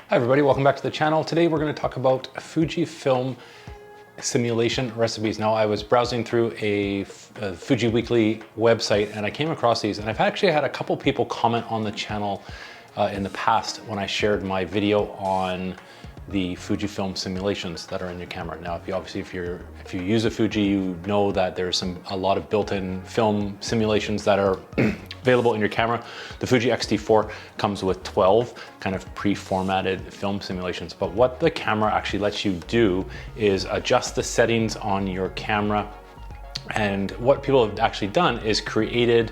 Hi everybody, welcome back to the channel. Today we're going to talk about Fujifilm simulation recipes. Now I was browsing through a Fuji Weekly website and I came across these, and I've actually had a couple people comment on the channel in the past when I shared my video on the Fujifilm simulations that are in your camera. Now, if you use a Fuji, you know that there's a lot of built-in film simulations that are available in your camera. The Fuji X-T4 comes with 12 kind of pre-formatted film simulations, but what the camera actually lets you do is adjust the settings on your camera. And what people have actually done is created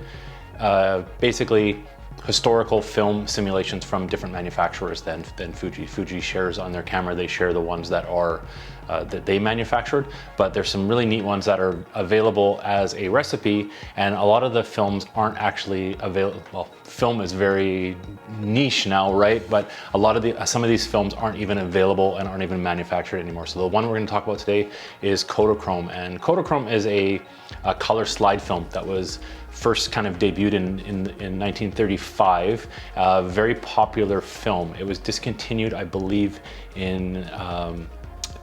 basically historical film simulations from different manufacturers than Fuji. Fuji shares on their camera, they share the ones that are that they manufactured, but there's some really neat ones that are available as a recipe, and a lot of the films aren't actually available. Well, film is very niche now, right? But a lot of some of these films aren't even available and aren't even manufactured anymore. So the one we're going to talk about today is Kodachrome, and Kodachrome is a color slide film that was first kind of debuted in 1935. Very popular film. It was discontinued, I believe, in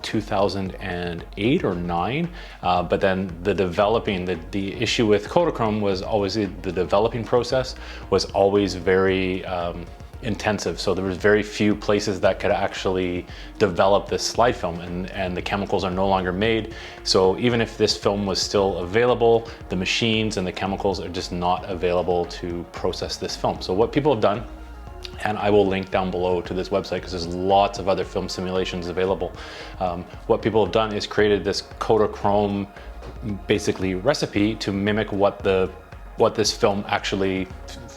2008 or 9, but then the issue with Kodachrome was always the developing process was always very intensive. So there was very few places that could actually develop this slide film, and the chemicals are no longer made. So even if this film was still available, the machines and the chemicals are just not available to process this film. So what people have done, and I will link down below to this website because there's lots of other film simulations available. What people have done is created this Kodachrome basically recipe to mimic what this film actually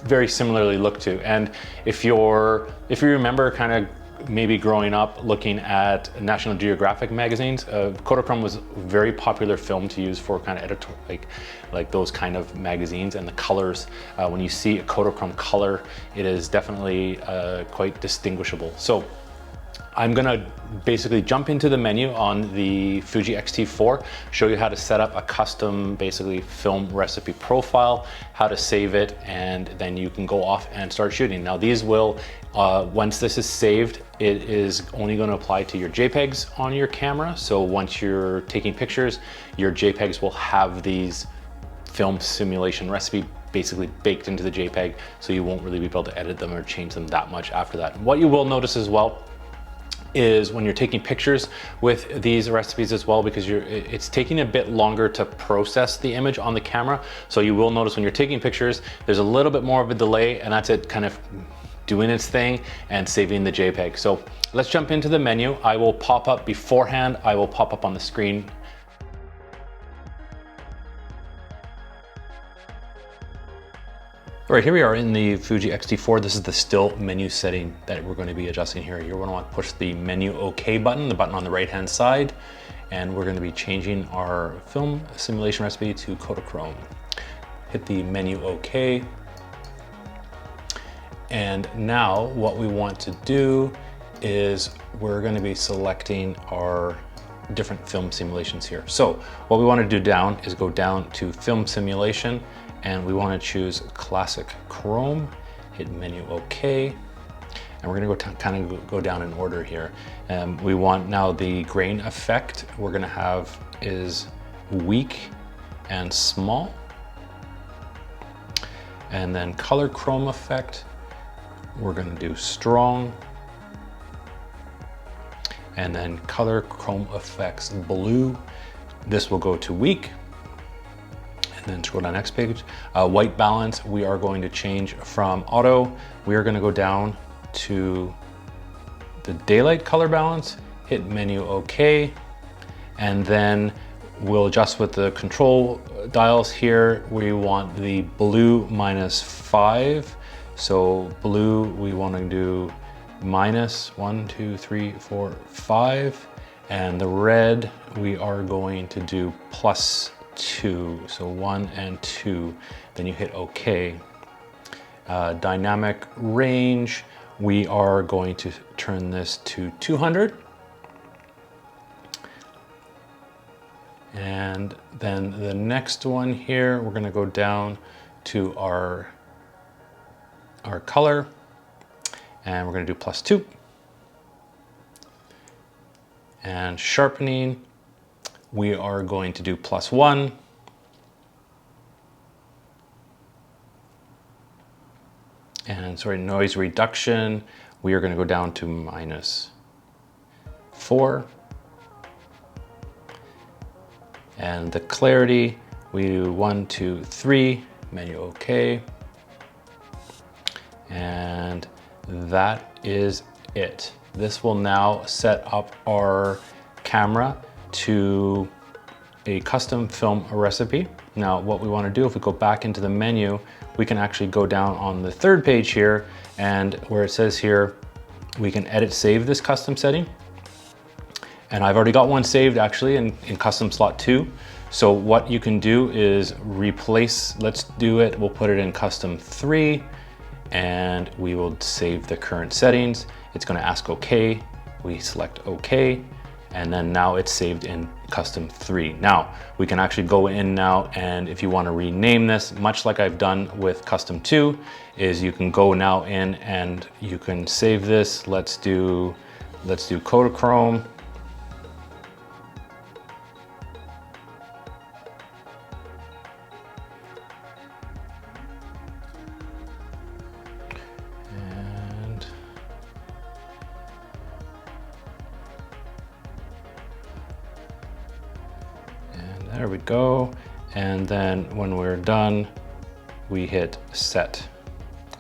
very similarly looked to. And if you remember kind of maybe growing up looking at National Geographic magazines, Kodachrome was a very popular film to use for kind of editorial, like those kind of magazines. And the colors, when you see a Kodachrome color, it is definitely quite distinguishable. So I'm gonna basically jump into the menu on the Fuji X-T4, show you how to set up a custom basically film recipe profile, how to save it, and then you can go off and start shooting. Now these will, once this is saved, it is only going to apply to your JPEGs on your camera. So once you're taking pictures, your JPEGs will have these film simulation recipe basically baked into the JPEG, so you won't really be able to edit them or change them that much after that. What you will notice as well is when you're taking pictures with these recipes as well, because it's taking a bit longer to process the image on the camera. So you will notice when you're taking pictures, there's a little bit more of a delay, and that's it kind of doing its thing and saving the JPEG. So let's jump into the menu. I will pop up beforehand. I will pop up on the screen. All right, here we are in the Fuji X-T4. This is the still menu setting that we're going to be adjusting here. You're going to want to push the menu OK button, the button on the right-hand side, and we're going to be changing our film simulation recipe to Kodachrome. Hit the menu OK. And now what we want to do is we're going to be selecting our different film simulations here. So what we want to do down is go down to film simulation, and we want to choose classic chrome, hit menu OK, and we're going to kind of go down in order here. We want now the grain effect we're going to have is weak and small, and then color chrome effect we're going to do strong, and then color chrome effects blue, this will go to weak. And then scroll down next page. White balance, we are going to change from auto. We are going to go down to the daylight color balance, hit menu OK, and then we'll adjust with the control dials here. We want the blue -5. So blue, we want to do -1, 2, 3, 4, 5. And the red, we are going to do +2, so 1 and 2, then you hit OK. Dynamic range, we are going to turn this to 200. And then the next one here, we're going to go down to our color, and we're going to do +2. And sharpening, we are going to do +1. And sorry, noise reduction, we are going to go down to -4. And the clarity, we do 1, 2, 3, menu OK. And that is it. This will now set up our camera to a custom film recipe. Now, what we want to do, if we go back into the menu, we can actually go down on the third page here, and where it says here, we can edit save this custom setting. And I've already got one saved actually in custom slot 2. So what you can do is replace, let's do it, we'll put it in custom 3, and we will save the current settings. It's going to ask OK, we select OK, and then now it's saved in custom 3. Now we can actually go in now, and if you want to rename this, much like I've done with custom 2, is you can go now in and you can save this. Let's do Kodachrome. There we go. And then when we're done, we hit set.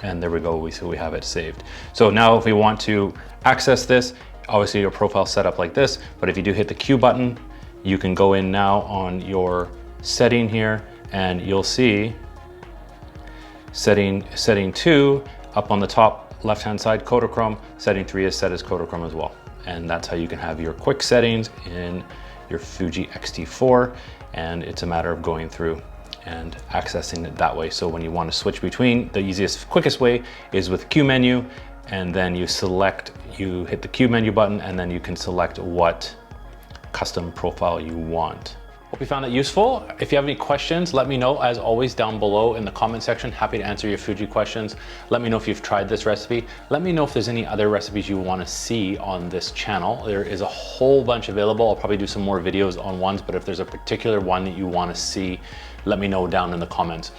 And there we go, so we have it saved. So now if we want to access this, obviously your profile set up like this, but if you do hit the Q button, you can go in now on your setting here, and you'll see setting 2 up on the top left-hand side, Kodachrome. Setting 3 is set as Kodachrome as well. And that's how you can have your quick settings in your Fuji X-T4, and it's a matter of going through and accessing it that way. So when you want to switch between, the easiest, quickest way is with Q menu, and then you hit the Q menu button, and then you can select what custom profile you want. Hope you found it useful. If you have any questions, let me know, as always, down below in the comment section. Happy to answer your Fuji questions. Let me know if you've tried this recipe. Let me know if there's any other recipes you want to see on this channel. There is a whole bunch available. I'll probably do some more videos on ones, but if there's a particular one that you want to see, let me know down in the comments.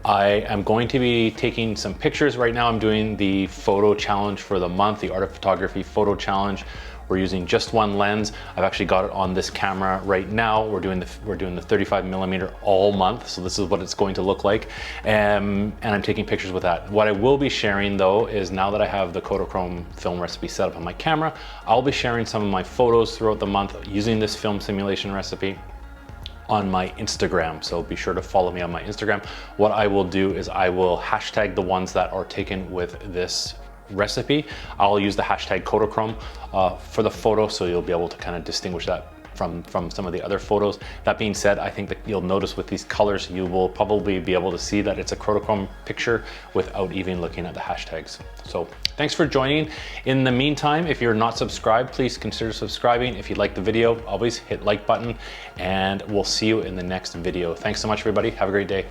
I am going to be taking some pictures right now. I'm doing the photo challenge for the month, the Art of Photography photo challenge. We're using just one lens. I've actually got it on this camera right now. We're doing the 35mm all month, so this is what it's going to look like. And I'm taking pictures with that. What I will be sharing though is, now that I have the Kodachrome film recipe set up on my camera, I'll be sharing some of my photos throughout the month using this film simulation recipe on my Instagram. So be sure to follow me on my Instagram. What I will do is I will hashtag the ones that are taken with this recipe. I'll use the hashtag Kodachrome for the photo, so you'll be able to kind of distinguish that from some of the other photos. That being said, I think that you'll notice with these colors, you will probably be able to see that it's a Kodachrome picture without even looking at the hashtags. So thanks for joining. In the meantime, if you're not subscribed, please consider subscribing. If you like the video, always hit like button, and we'll see you in the next video. Thanks so much, everybody. Have a great day.